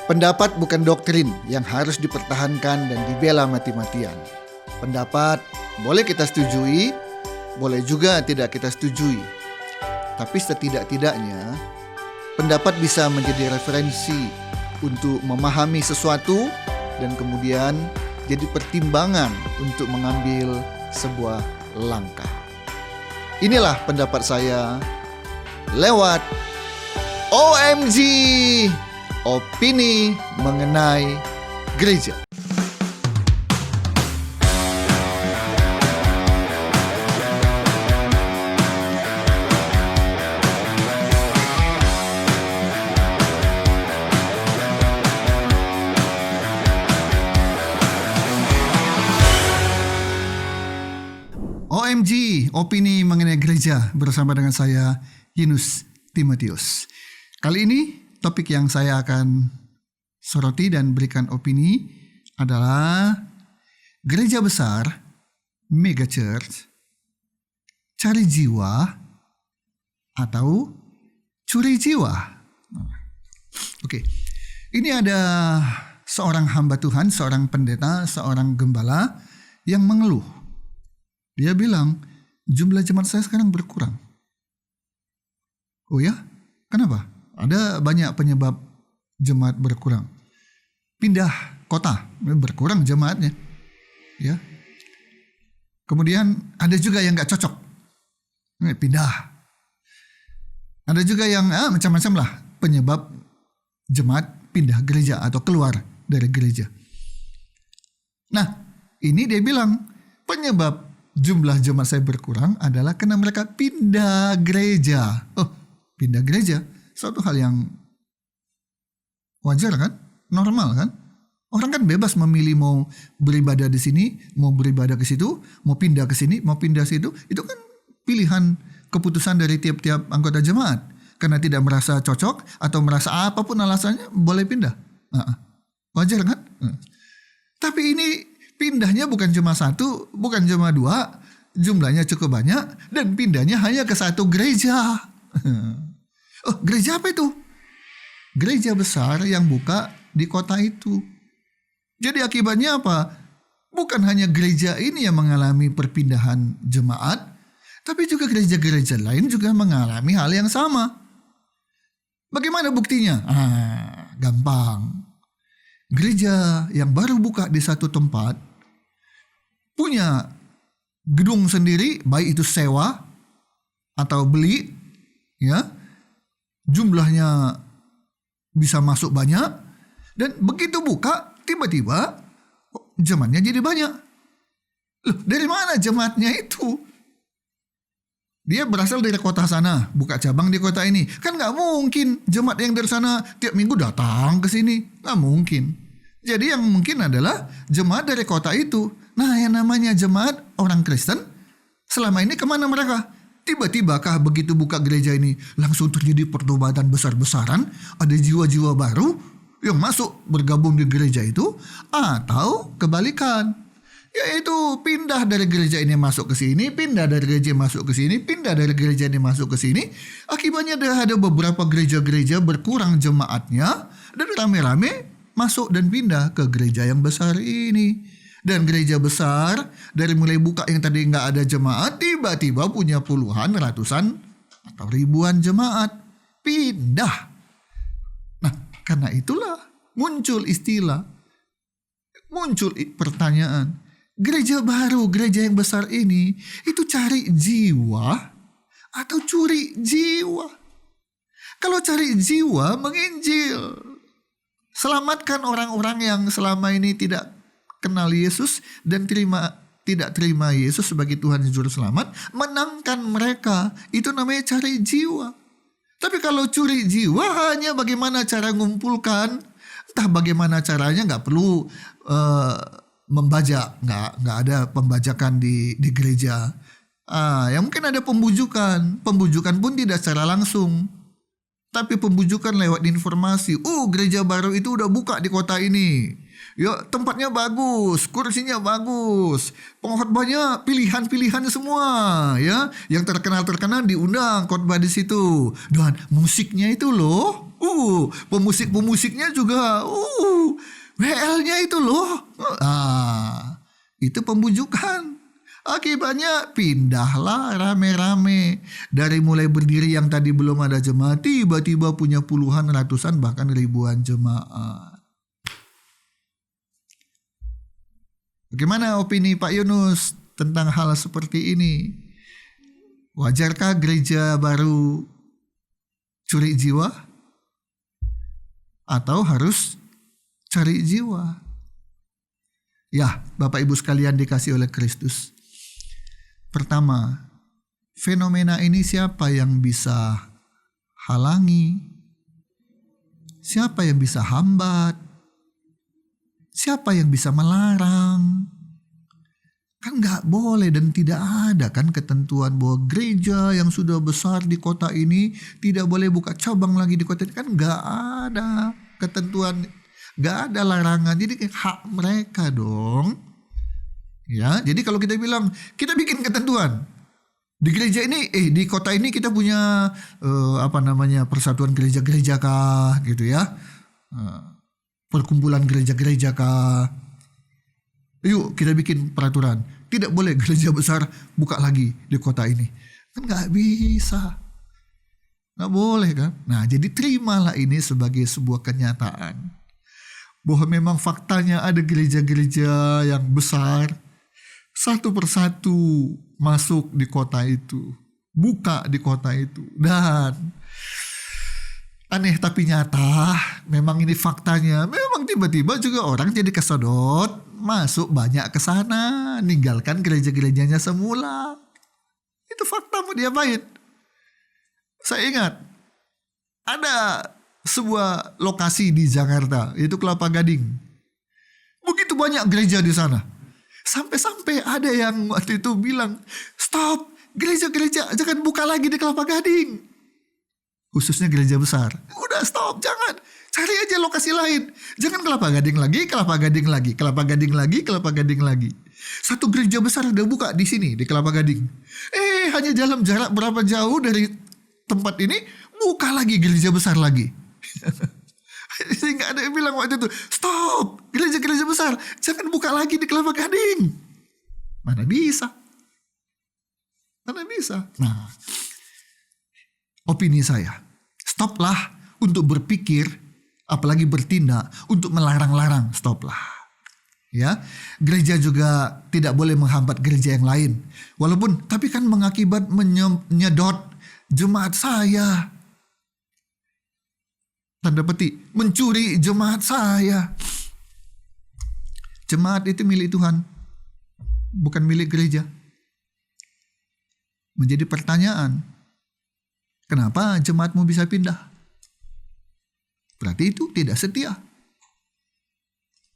Pendapat bukan doktrin yang harus dipertahankan dan dibela mati-matian. Pendapat boleh kita setujui, boleh juga tidak kita setujui. Tapi setidak-tidaknya, pendapat bisa menjadi referensi untuk memahami sesuatu dan kemudian jadi pertimbangan untuk mengambil sebuah langkah. Inilah pendapat saya lewat OMG, opini mengenai gereja. OMG, opini mengenai gereja bersama dengan saya, Yunus Timotius. Kali ini topik yang saya akan soroti dan berikan opini adalah gereja besar, mega church, cari jiwa atau curi jiwa. Oke, ini ada seorang hamba Tuhan, seorang pendeta, seorang gembala yang mengeluh. Dia bilang, jumlah jemaat saya sekarang berkurang. Oh ya? Kenapa? Ada banyak penyebab jemaat berkurang. Pindah kota, berkurang jemaatnya. Ya. Kemudian ada juga yang gak cocok. Pindah. Ada juga yang macam-macam lah penyebab jemaat pindah gereja atau keluar dari gereja. Nah, ini dia bilang penyebab jumlah jemaat saya berkurang adalah karena mereka pindah gereja. Oh, pindah gereja, suatu hal yang wajar kan? Normal kan? Orang kan bebas memilih mau beribadah di sini, mau beribadah ke situ, mau pindah ke sini, mau pindah situ. Itu kan pilihan keputusan dari tiap-tiap anggota jemaat. Karena tidak merasa cocok atau merasa apapun alasannya boleh pindah. Wajar kan? Tapi ini pindahnya bukan cuma satu, bukan cuma dua, jumlahnya cukup banyak, dan pindahnya hanya ke satu gereja. Oh, gereja apa itu? Gereja besar yang buka di kota itu. Jadi akibatnya apa? Bukan hanya gereja ini yang mengalami perpindahan jemaat, tapi juga gereja-gereja lain juga mengalami hal yang sama. Bagaimana buktinya? Gampang. Gereja yang baru buka di satu tempat punya gedung sendiri, baik itu sewa atau beli, ya, jumlahnya bisa masuk banyak, dan begitu buka tiba-tiba jemaatnya jadi banyak. Loh, dari mana jemaatnya itu? Dia berasal dari kota sana, buka cabang di kota ini. Kan gak mungkin jemaat yang dari sana tiap minggu datang ke sini. Gak mungkin. Jadi yang mungkin adalah jemaat dari kota itu. Nah, yang namanya jemaat orang Kristen, selama ini kemana mereka? Tiba-tiba kah begitu buka gereja ini langsung terjadi pertobatan besar-besaran? Ada jiwa-jiwa baru yang masuk bergabung di gereja itu? Atau kebalikan? Yaitu pindah dari gereja ini masuk ke sini, pindah dari gereja masuk ke sini, pindah dari gereja ini masuk ke sini. Akibatnya ada beberapa gereja-gereja berkurang jemaatnya dan rame-rame masuk dan pindah ke gereja yang besar ini. Dan gereja besar dari mulai buka yang tadi nggak ada jemaat, tiba-tiba punya puluhan, ratusan atau ribuan jemaat pindah. Nah, karena itulah muncul istilah, muncul pertanyaan. Gereja baru, gereja yang besar ini, itu cari jiwa atau curi jiwa? Kalau cari jiwa, menginjil. Selamatkan orang-orang yang selama ini tidak kenal Yesus dan tidak terima Yesus sebagai Tuhan dan Juru Selamat. Menangkan mereka, itu namanya cari jiwa. Tapi kalau curi jiwa hanya bagaimana cara ngumpulkan, entah bagaimana caranya, gak perlu membajak, nggak ada pembajakan di gereja. Ya mungkin ada pembujukan pun tidak secara langsung, tapi pembujukan lewat informasi. Oh, gereja baru itu udah buka di kota ini. Ya, tempatnya bagus, kursinya bagus, pengkhotbahnya pilihan-pilihan semua, ya. Yang terkenal diundang khotbah di situ. Dan musiknya itu loh, Pemusik-pemusiknya juga WL-nya itu loh. Itu pembujukan. Akibatnya pindahlah rame-rame. Dari mulai berdiri yang tadi belum ada jemaat, tiba-tiba punya puluhan, ratusan, bahkan ribuan jemaat. Bagaimana opini Pak Yunus tentang hal seperti ini? Wajarkah gereja baru curi jiwa? Atau harus cari jiwa? Ya, Bapak Ibu sekalian dikasih oleh Kristus. Pertama, fenomena ini siapa yang bisa halangi? Siapa yang bisa hambat? Siapa yang bisa melarang? Kan gak boleh dan tidak ada kan ketentuan bahwa gereja yang sudah besar di kota ini tidak boleh buka cabang lagi di kota ini. Kan gak ada ketentuan, gak ada larangan. Jadi hak mereka dong. Ya, jadi kalau kita bilang kita bikin ketentuan di gereja ini, di kota ini kita punya persatuan gereja-gereja kah gitu ya, perkumpulan gereja-gereja kah. Yuk kita bikin peraturan, tidak boleh gereja besar buka lagi di kota ini. Kan nggak bisa, nggak boleh kan. Nah jadi terimalah ini sebagai sebuah kenyataan bahwa memang faktanya ada gereja-gereja yang besar satu persatu masuk di kota itu, buka di kota itu, dan aneh tapi nyata, memang ini faktanya. Memang tiba-tiba juga orang jadi kesedot masuk banyak ke sana, ninggalkan gereja-gerejanya semula. Itu fakta, mau diapain? Saya ingat ada sebuah lokasi di Jakarta, yaitu Kelapa Gading. Begitu banyak gereja di sana. Sampai-sampai ada yang waktu itu bilang, stop, gereja-gereja jangan buka lagi di Kelapa Gading. Khususnya gereja besar. Udah stop, jangan. Cari aja lokasi lain. Jangan Kelapa Gading lagi, Kelapa Gading lagi, Kelapa Gading lagi, Kelapa Gading lagi. Satu gereja besar udah buka di sini, di Kelapa Gading. Hanya jalan jarak berapa jauh dari tempat ini, buka lagi gereja besar lagi. Sehingga ada yang bilang waktu itu, stop, gereja-gereja besar, jangan buka lagi di Kelapa Gading. Mana bisa? Mana bisa? Nah, opini saya, stoplah untuk berpikir, apalagi bertindak untuk melarang-larang, stoplah. Ya, gereja juga tidak boleh menghambat gereja yang lain. Walaupun, tapi kan mengakibat menyedot jemaat saya. Tanda petik, mencuri jemaat saya. Jemaat itu milik Tuhan, bukan milik gereja. Menjadi pertanyaan, kenapa jemaatmu bisa pindah? Berarti itu tidak setia.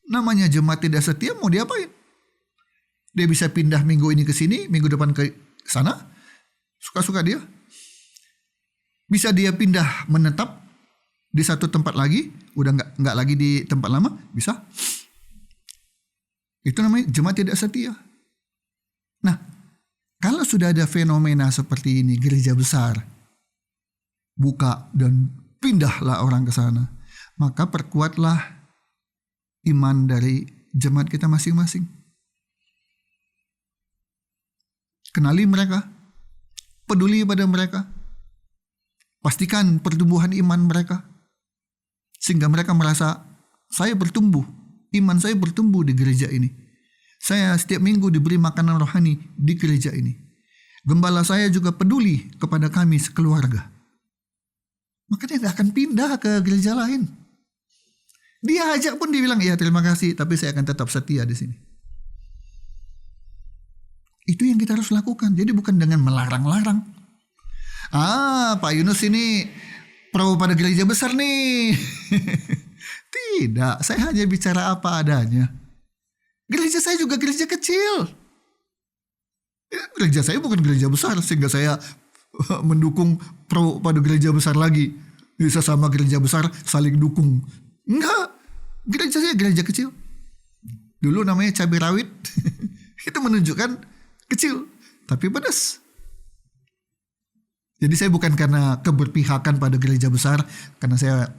Namanya jemaat tidak setia, mau diapain? Dia bisa pindah minggu ini ke sini, minggu depan ke sana, suka-suka dia. Bisa dia pindah menetap di satu tempat lagi, udah nggak lagi di tempat lama, bisa. Itu namanya jemaat tidak setia. Nah, kalau sudah ada fenomena seperti ini, gereja besar buka dan pindahlah orang ke sana, maka perkuatlah iman dari jemaat kita masing-masing. Kenali mereka, peduli pada mereka, pastikan pertumbuhan iman mereka. Sehingga mereka merasa, saya bertumbuh, iman saya bertumbuh di gereja ini. Saya setiap minggu diberi makanan rohani di gereja ini. Gembala saya juga peduli kepada kami sekeluarga. Maka dia tidak akan pindah ke gereja lain. Dia ajak pun dia bilang, ya terima kasih, tapi saya akan tetap setia di sini. Itu yang kita harus lakukan. Jadi bukan dengan melarang-larang. Pak Yunus ini pro pada gereja besar nih. Tidak, saya hanya bicara apa adanya. Gereja saya juga gereja kecil. Gereja saya bukan gereja besar sehingga saya mendukung pro pada gereja besar lagi. Bisa sama gereja besar saling dukung. Enggak, gereja saya gereja kecil. Dulu namanya cabai rawit. Itu menunjukkan kecil, tapi pedas. Jadi saya bukan karena keberpihakan pada gereja besar, karena saya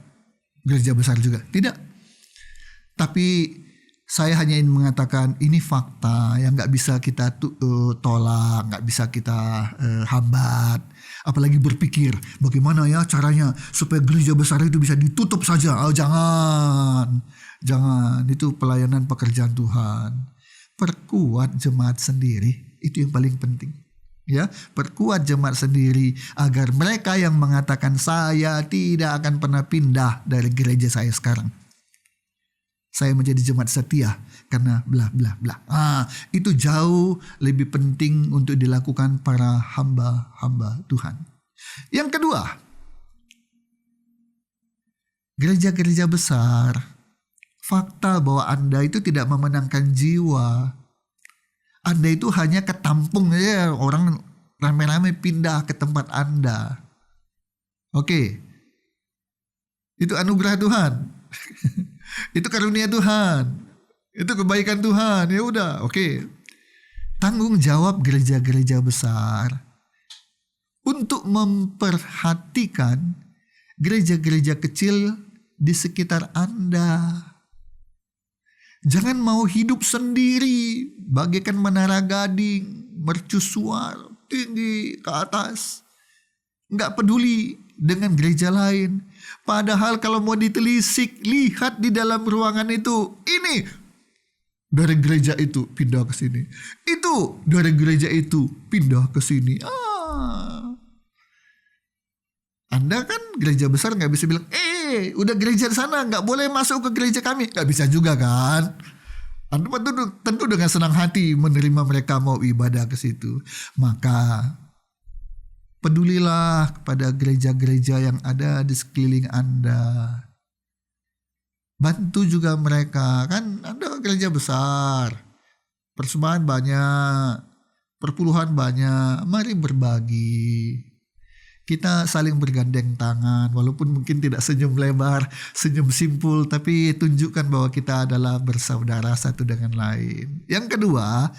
gereja besar juga. Tidak. Tapi saya hanya ingin mengatakan ini fakta yang gak bisa kita tolak, gak bisa kita hambat. Apalagi berpikir bagaimana ya caranya supaya gereja besar itu bisa ditutup saja. Oh, jangan. Itu pelayanan pekerjaan Tuhan. Perkuat jemaat sendiri, itu yang paling penting. Ya, perkuat jemaat sendiri agar mereka yang mengatakan saya tidak akan pernah pindah dari gereja saya sekarang. Saya menjadi jemaat setia karena bla bla bla. Itu jauh lebih penting untuk dilakukan para hamba-hamba Tuhan. Yang kedua, gereja-gereja besar, fakta bahwa Anda itu tidak memenangkan jiwa. Anda itu hanya ketampung ya, orang rame-rame pindah ke tempat Anda. Oke. Itu anugerah Tuhan. Itu karunia Tuhan. Itu kebaikan Tuhan. Ya udah, oke. Tanggung jawab gereja-gereja besar untuk memperhatikan gereja-gereja kecil di sekitar Anda. Jangan mau hidup sendiri, bagaikan menara gading, mercusuar tinggi ke atas. Nggak peduli dengan gereja lain. Padahal kalau mau ditelisik, lihat di dalam ruangan itu. Ini dari gereja itu pindah ke sini. Itu dari gereja itu pindah ke sini. Anda kan gereja besar nggak bisa bilang, udah gereja di sana nggak boleh masuk ke gereja kami. Nggak bisa juga kan. Anda tentu dengan senang hati menerima mereka mau ibadah ke situ. Maka pedulilah kepada gereja-gereja yang ada di sekeliling Anda. Bantu juga mereka. Kan Anda gereja besar. Persembahan banyak. Perpuluhan banyak. Mari berbagi. Kita saling bergandeng tangan, walaupun mungkin tidak senyum lebar, senyum simpul, tapi tunjukkan bahwa kita adalah bersaudara satu dengan lain. Yang kedua,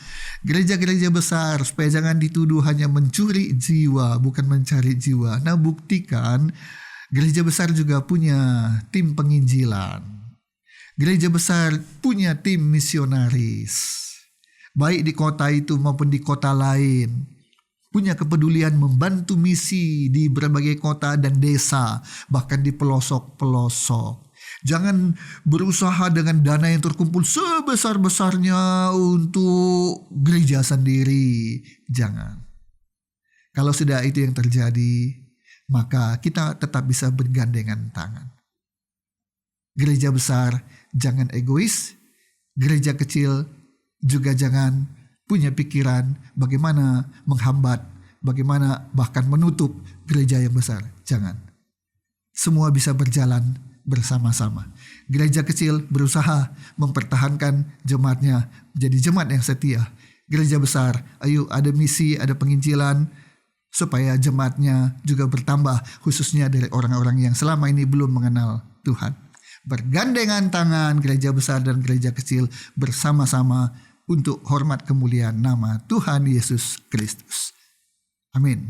gereja-gereja besar supaya jangan dituduh hanya mencuri jiwa, bukan mencari jiwa. Nah, buktikan gereja besar juga punya tim penginjilan. Gereja besar punya tim misionaris, baik di kota itu maupun di kota lain. Punya kepedulian membantu misi di berbagai kota dan desa, bahkan di pelosok-pelosok. Jangan berusaha dengan dana yang terkumpul sebesar-besarnya untuk gereja sendiri. Jangan. Kalau sudah itu yang terjadi, maka kita tetap bisa bergandengan tangan. Gereja besar jangan egois, gereja kecil juga jangan punya pikiran bagaimana menghambat, bagaimana bahkan menutup gereja yang besar. Jangan. Semua bisa berjalan bersama-sama. Gereja kecil berusaha mempertahankan jemaatnya menjadi jemaat yang setia. Gereja besar, ayo ada misi, ada penginjilan supaya jemaatnya juga bertambah, khususnya dari orang-orang yang selama ini belum mengenal Tuhan. Bergandengan tangan gereja besar dan gereja kecil bersama-sama untuk hormat kemuliaan nama Tuhan Yesus Kristus. Amin.